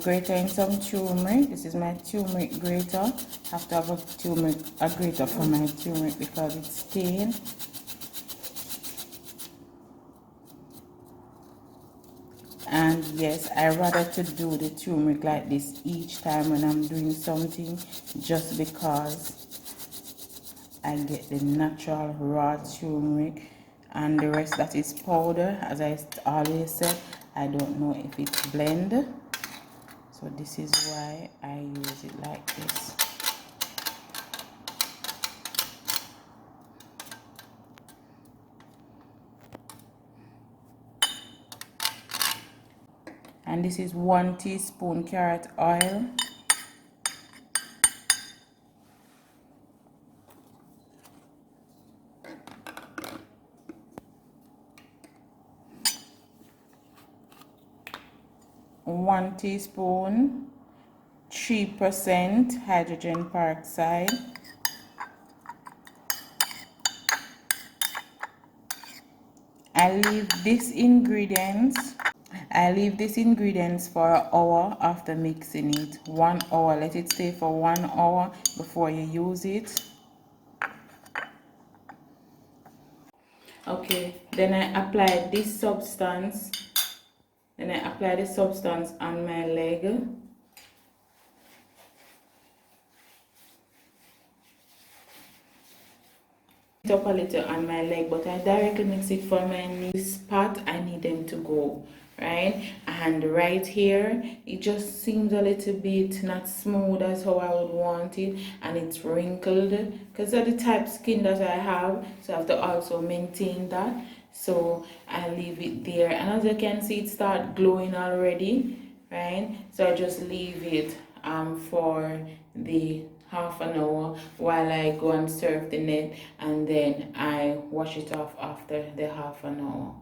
Grater in some turmeric. This is my turmeric grater. I have to have a grater for my turmeric because it's stained. And yes, I rather to do the turmeric like this each time when I'm doing something, just because I get the natural raw turmeric, and the rest that is powder. As I always said, I don't know if it's blend, so this is why I use it like this. And this is 1 teaspoon carrot oil. One teaspoon 3% hydrogen peroxide. I leave these ingredients for an hour after mixing it. 1 hour. Let it stay for 1 hour before you use it. Okay, then I apply this substance. Then I apply the substance on my leg. Up a little on my leg, but I directly mix it for my knee spot. I need them to go right, and right here it just seems a little bit not smooth as how I would want it, and it's wrinkled because of the type of skin that I have, so I have to also maintain that. So I leave it there, and as you can see, it start glowing already, right? So I just leave it for the half an hour while I go and surf the net, and then I wash it off after the half an hour.